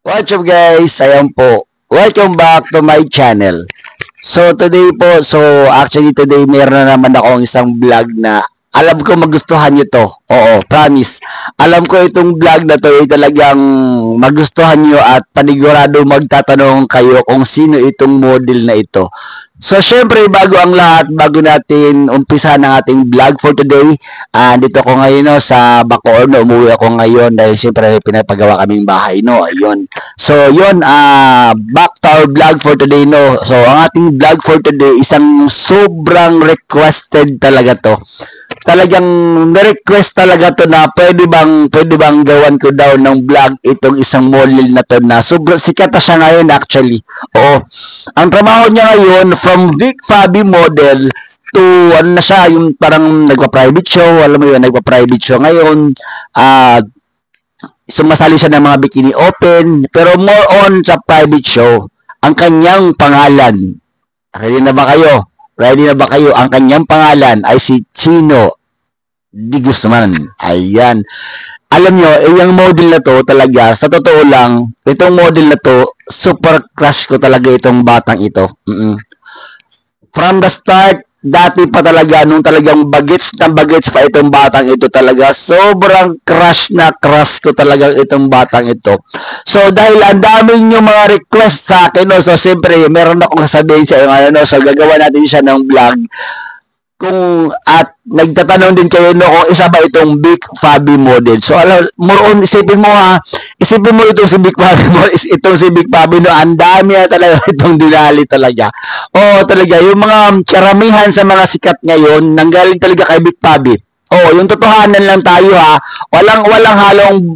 What's up guys? Ayan po. Welcome back to my channel. So today po, actually today meron na naman akong isang vlog na alam ko magustuhan nyo to. Oo, promise. Alam ko itong vlog na to ay talagang magustuhan nyo at panigurado magtatanong kayo kung sino itong model na ito. So, syempre, bago ang lahat, bago natin umpisa ng ating vlog for today, dito ako ngayon no, sa Bacoor, no, umuwi ako ngayon dahil syempre pinapagawa kaming bahay, no, ayun. So, yun, back to our vlog for today, no. So, ang ating vlog for today, isang sobrang requested talaga to. Talagang na-request talaga to na pwede bang gawan ko daw ng vlog itong isang model na to na sobrang sikat na siya ngayon actually. Oo. Ang trabaho niya ngayon from Vic Fabi model to ano na siya, yung parang nagpa-private show, alam mo yun, nagpa-private show ngayon. Sumasali siya ng mga bikini open, pero more on sa private show. Ang kanyang pangalan, ready na ba kayo? Ready na ba kayo? Ang kanyang pangalan ay si Chino D. Guzman. Ayan. Alam nyo, yung model na to talaga, sa totoo lang, itong model na to, super crush ko talaga itong batang ito. From the start, dati pa talaga, nung talagang bagets na bagets pa itong batang ito talaga, sobrang crush na crush ko talaga itong batang ito. So, dahil ang daming yung mga request sa akin, no, so siyempre, meron akong sasabihin sa inyo, no, so gagawa natin siya ng vlog. At nagtatanong din kayo no kung isa ba itong Vic Fabi model. So more on isipin mo itong si Vic Fabi model, itong si Vic Fabi no, ang dami na talaga itong dinali talaga. Oo, talaga yung mga karamihan sa mga sikat ngayon nanggaling talaga kay Vic Fabi. Oh, yung totohanan lang tayo ha. Walang halong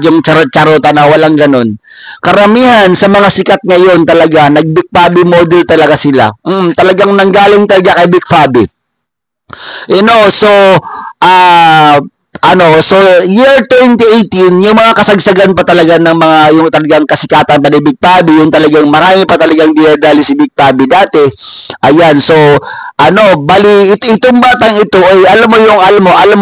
yung charot-charota na walang ganun. Karamihan sa mga sikat ngayon talaga nag-Vic Fabi model talaga sila. Talagang nanggaling talaga kay Vic Fabi. You know, so year 2018, yung mga kasagsagan pa talaga ng mga yung talagang kasikatan pa ni Vic Fabi, yung talagang marami pa talagang dinadali si Vic Fabi dati. Ayan, so bali itong batang ito ay alam mo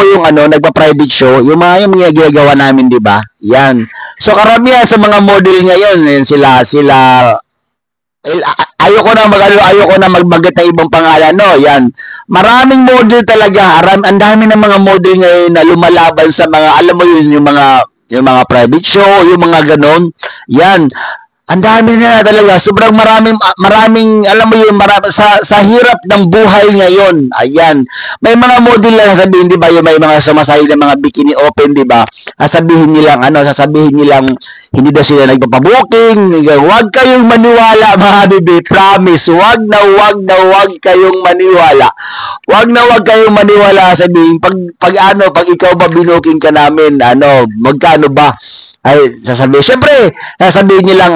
yung nagpa-private show, yung mga ginagawa namin, 'di ba? Yan. So karamihan sa mga model ngayon, sila ayoko na magbanggit ng ibang pangalan, no? Yan. Maraming model talaga. Ang dami ng mga model ngayon na lumalaban sa mga, alam mo yun, yung mga private show, yung mga ganon. Yan. Ang dami na talaga. Sobrang maraming, alam mo yun, sa hirap ng buhay ngayon. Ayan. May mga model lang sabihin, di ba, yung may mga sumasali ng mga bikini open, di ba? Sasabihin nilang, hindi daw sila nagpapabuking. Huwag kayong maniwala, mga bibi. Promise. Huwag kayong maniwala. Huwag kayong maniwala. Sabihin, pag ikaw ba binuking ka namin, magkano ba? Ay, sasabihin nila,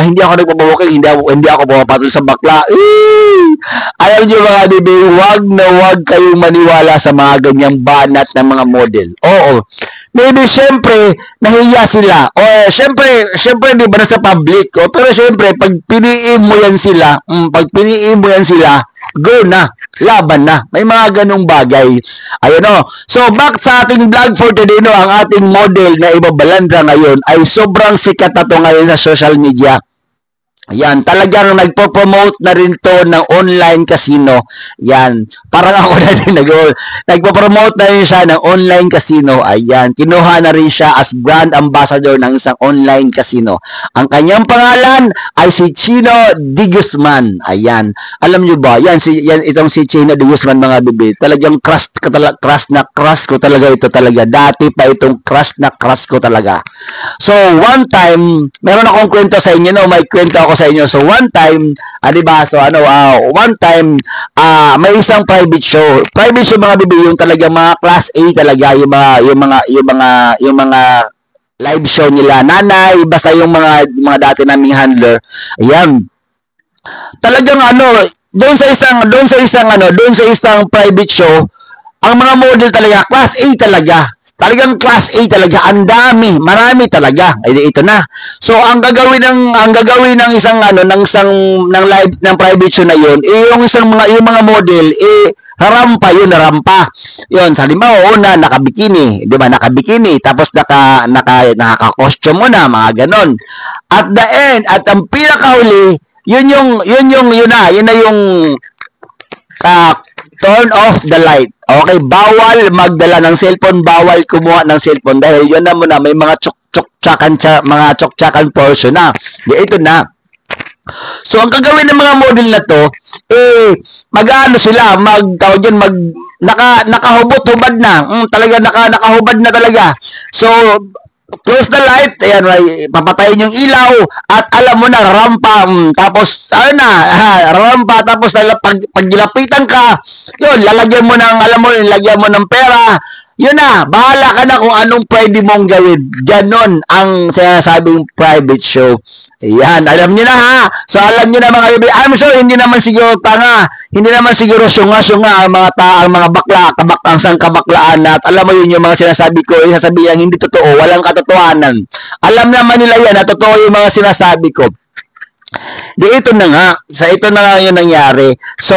hindi ako nagpapabuking, hindi ako pumapatol sa bakla. Ayaw nyo mga bibi, huwag kayong maniwala sa mga ganyang banat ng mga model. Oo. Maybe, syempre, nahiya sila. O, syempre, di ba nasa public? O, pero syempre, pag piniin mo yan sila, go na, laban na. May mga ganong bagay. Ayun o. So, back sa ating vlog for today, no, ang ating model na ibabalanda ngayon ay sobrang sikat na to ngayon sa social media. Yan, talagang nagpo-promote na rin to ng online casino. Yan, parang ako na rin nagpo-promote na rin siya ng online casino. Ayan, kinuha na rin siya as brand ambassador ng isang online casino. Ang kanyang pangalan ay si Chino D. Guzman. Ayan, alam nyo ba, itong si Chino D. Guzman, mga bibi, talagang crush ko talaga ito talaga. Dati pa itong crush ko talaga. So, one time, meron akong kwento sa inyo, no, may kwento ako sa inyo. So one time, may isang private show mga bibi, yung talaga mga class A talaga, yung mga live show nila, nanay, basta yung mga dati naming handler. Ayan. Talagang doon sa isang private show, ang mga model talaga class A talaga. Talagang class A talaga, ang dami, marami talaga. Ay ito na. So ang gagawin ng isang ng live ng private show na 'yon, yung mga model harampa yun, harampa. Yun, halimbawa una nakabikini, 'di ba? Nakabikini tapos nakaka-costume mo na, mga ganon. At the end, at ang pinakahuli, yun na yung uh, turn off the light. Okay, bawal magdala ng cellphone, bawal kumuha ng cellphone dahil yun na muna may mga mga tsok-tsakan portion na. Di ito na. So ang gagawin ng mga model na to, mag-ano sila, tawag yun, nakahubot-hubad na. Talaga nakahubad na talaga. So close the light, ayan, papatayin yung ilaw, at alam mo na, rampa, tapos, rampa, tapos, pag gilapitan ka, yun, lalagyan mo ng pera, yun na, bahala ka na kung anong pwede mong gawin. Ganon ang sinasabing private show. Ayan, alam niyo na ha. So alam niyo na mga baby, I'm sure hindi naman siguro tanga, hindi naman siguro syunga ang mga bakla, ang kabaklaan, at alam mo yun yung mga sinasabi ko, isasabihin hindi totoo, walang katotohanan. Alam naman nila yan na totoo yung mga sinasabi ko. Di ito na nga, ito na nga yung nangyari. So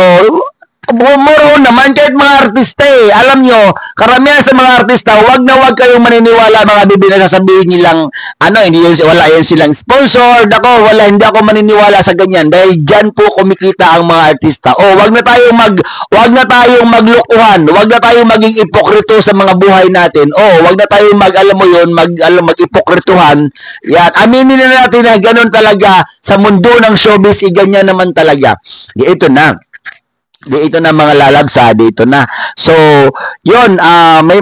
bumuro naman kahit mga artista Alam nyo, karamihan sa mga artista, wag kayong maniniwala mga bibi na sasabihin nilang wala yan silang sponsor. Hindi ako maniniwala sa ganyan dahil diyan po kumikita ang mga artista. Wag na tayong maglukuhan, wag na tayong maging ipokrito sa mga buhay natin. Wag na tayong mag-ipokrituhan. Yan, aminin na natin na ganun talaga sa mundo ng showbiz, ganyan naman talaga. Ito na. Dito na mga lalabsa, dito na. So, yun, may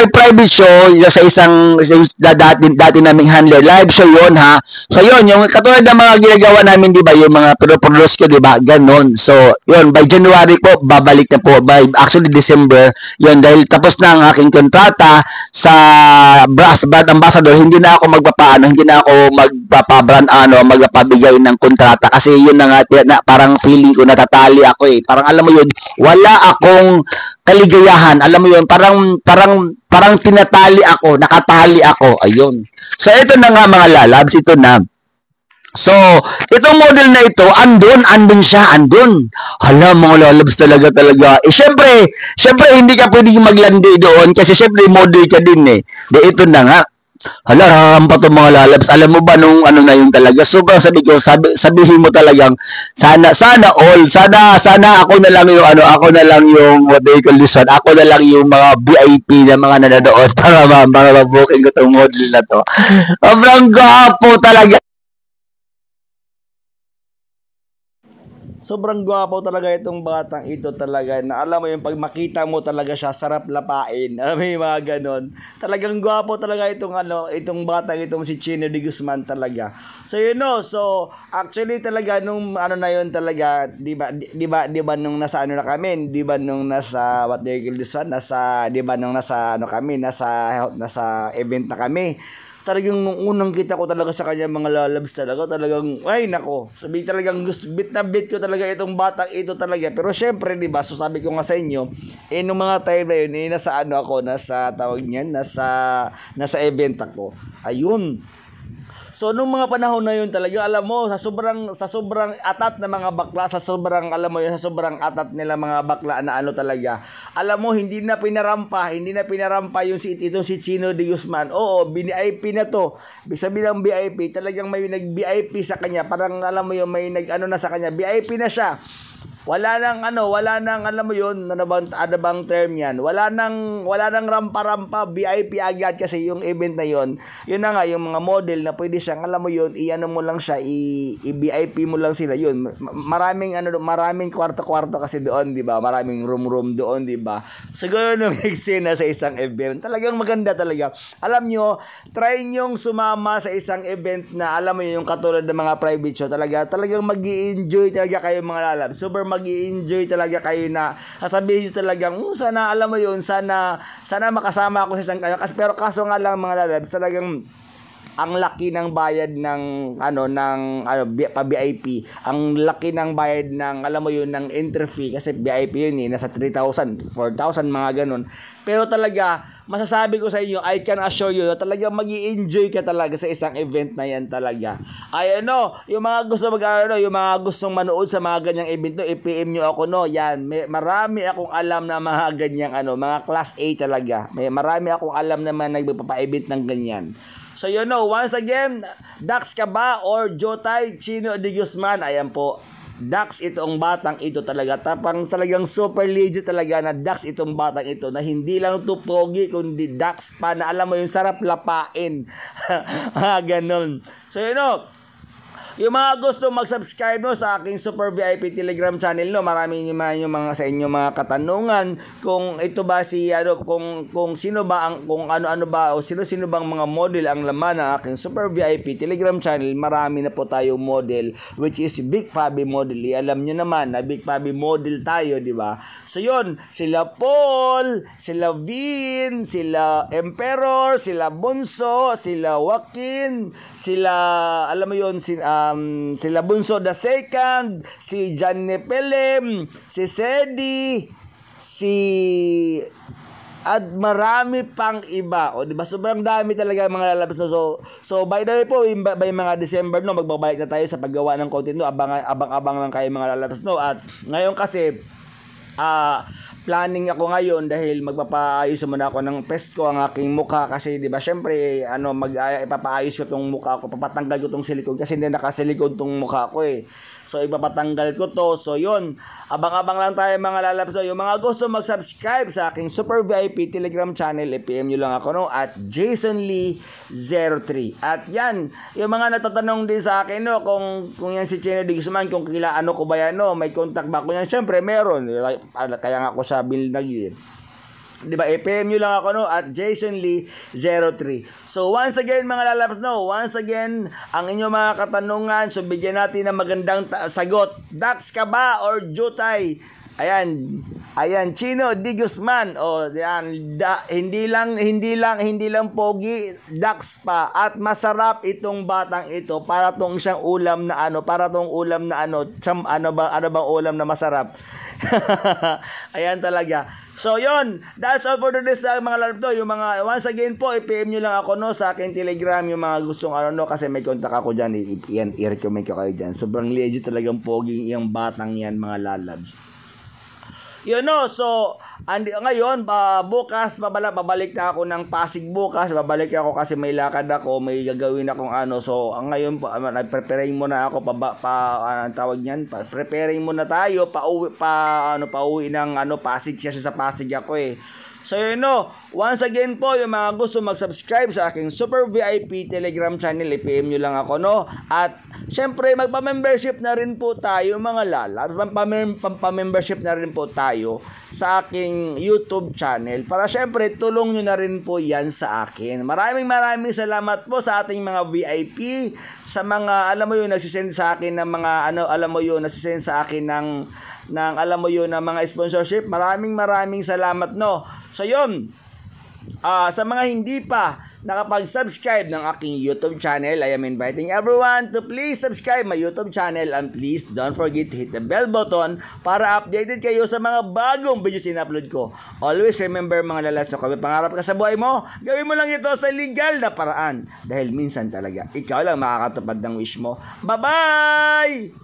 private show sa isang dati naming handler. Live show yun, ha. So, yun, yung katulad ng mga ginagawa namin, di ba, yung mga produce ko, di ba, ganon. So, yun, by January po, babalik na po. Actually, December, yun, dahil tapos na ang aking kontrata sa brand ambassador, hindi na ako magpapabigay ng kontrata kasi yun na nga, parang feeling ko natatali ako parang alam mo yun, wala akong kaligayahan. Alam mo yun, parang tinatali ako, nakatali ako. Ayun. So, ito na nga mga lalabs, ito na. So, itong model na ito, andun siya. Hala, mga lalabs talaga. Syempre, hindi ka pwedeng maglandi doon kasi syempre model ka din ito na nga. Hala, rampa to mga lalabs. Alam mo ba nung na yun talaga? Sobrang sabihin mo talagang sana ako na lang yung what they call this one. Ako na lang yung mga VIP na mga nanonood para ma-booking ko tong model na to. Sobrang gwapo talaga. Sobrang gwapo talaga itong batang ito talaga na alam mo yung pag makita mo talaga siya sarap lapain. Alam mo yung mga ganon. Talagang gwapo talaga itong batang itong si Chino de Guzman talaga. So so actually talaga nung na yun talaga, di ba nung nasa na kami, di ba nung nasa what they call this one, di ba nung nasa kami, nasa event na kami. Talagang nung unang kita ko talaga sa kanya mga lalabs talagang ay nako, sabi talagang bit na bit ko talaga itong batang ito talaga. Pero syempre di ba, so sabi ko nga sa inyo, nung mga time na yun, nasa nasa tawag niyan, nasa event ako. Ayun. So nung mga panahon na yun talaga, alam mo, sa sobrang atat na mga bakla, sa sobrang atat nila mga bakla na talaga. Alam mo, hindi na pinarampa yung si Chino de Guzman. Oo, VIP na to. Ibig sabihin ng VIP, talagang may nag-VIP sa kanya. Parang alam mo yun, may na sa kanya. VIP na siya. Wala nang alam mo yun, ano bang term yan? Wala nang rampa-rampa, VIP agad kasi yung event na yun. Yun na nga, yung mga model na pwede siyang, alam mo yun, i-ano mo lang siya, i-VIP mo lang sila yun. Maraming kwarto-kwarto kasi doon, di ba? Maraming room doon, di ba? Siguro nung eksena sa isang event, talagang maganda talaga. Alam nyo, try nyong sumama sa isang event na, alam mo yun, yung katulad ng mga private show, talagang mag-i-enjoy talaga kayo mga lalab. Super mag-i-enjoy talaga kayo na sasabihin nyo talagang sana alam mo yun, sana makasama ako sa isang kayo. Pero kaso nga lang mga lalabs, talagang ang laki ng bayad ng pa-VIP, ang laki ng bayad ng alam mo yun ng entry fee kasi VIP yun nasa 3,000, 4,000 mga ganun. Pero talaga masasabi ko sa inyo, I can assure you na talaga magi-enjoy ka talaga sa isang event na yan talaga. Ay yung mga gusto yung mga gustong manood sa mga ganyang event no, i-PM nyo ako no. Yan, marami akong alam na mga ganyang mga class A talaga. Marami akong alam na mga nagpapa-event ng ganyan. So once again, Dax ka ba or Jotay Chino de Guzman? Ayan po. Dax itong batang ito talaga. Talagang super legit talaga na Dax itong batang ito na hindi lang ito pogi kundi Dax pa na alam mo yung sarap lapain. Ganon. So yung mga gusto mag-subscribe no sa aking Super VIP Telegram channel no, marami yung mga sa inyo mga katanungan kung ito ba kung sino ba ang kung ano-ano ba o sino bang mga model ang laman ng aking Super VIP Telegram channel. Marami na po tayong model which is Big Fabi model. Alam niyo naman na Big Fabi model tayo, di ba? So sila Paul, sila Vin, sila Emperor, sila Bunso, sila Joaquin, sila alam mo yun sila Bunso the Second, si John Nepelem, si Sedi, at marami pang iba. O di ba sobrang dami talaga mga lalabas no. So by the way po, by mga December no, magbabalik na tayo sa paggawa ng content no. Abang-abang lang kayo mga lalabas no. At ngayon kasi planning ako ngayon dahil magpapaayos muna ako ng pesko ang aking mukha kasi 'di ba syempre ipapaayos ko tong mukha ko, papatanggal ko tong silikon kasi hindi nakasilikon tong mukha ko eh. So ipapatanggal ko to. So abang-abang lang tayo mga lalabs. So yung mga gusto mag-subscribe sa aking Super VIP Telegram channel, i-PM nyo lang ako no at JasonLee03. At yan, yung mga natatanong din sa akin no kung yan si Chino de Guzman, kung ko ba yan no, may contact ba ko yan? Syempre meron. Kaya nga ako sa Bilnagin. Diba, i-PM nyo lang ako no at JasonLee03. So once again mga lalabs no, once again ang inyong mga katanungan, so bigyan natin ng magandang sagot. Dax ka ba or Jotay? Ayan Chino de Guzman. Hindi lang pogi, Dax pa at masarap itong batang ito para tong siyang ulam na ano bang ulam na masarap. Ayan talaga. So that's all for today's mga lalabdo. Yung mga once again po, i-PM nyo lang ako no sa aking Telegram yung mga gustong no kasi may contact ako dyan. I-recommend ko kayo dyan. Sobrang legit talagang pogi yung batang yan mga lalabs. So ngayon bukas babalik na ako ng Pasig bukas. Babalik ako kasi may lakad ako, may gagawin akong so ngayon po preparing muna ako tawag niyan, preparing muna tayo pauwi ng Pasig kasi sa Pasig ako eh. So once again po, yung mga gusto mag-subscribe sa aking Super VIP Telegram channel, i-PM nyo lang ako no. At syempre magpa-membership na rin po tayo mga lalabs. Magpa-membership na rin po tayo sa aking YouTube channel para syempre tulong nyo na rin po yan sa akin. Maraming salamat po sa ating mga VIP, sa mga nagsisend sa akin ng mga nagsisend sa akin ng mga sponsorship. Maraming salamat no. So sa mga hindi pa nakapag-subscribe ng aking YouTube channel, I am inviting everyone to please subscribe my YouTube channel and please don't forget to hit the bell button para updated kayo sa mga bagong videos in-upload ko. Always remember mga lalas, kung may pangarap ka sa buhay mo, gawin mo lang ito sa legal na paraan dahil minsan talaga ikaw lang makakatupad ng wish mo. Bye-bye!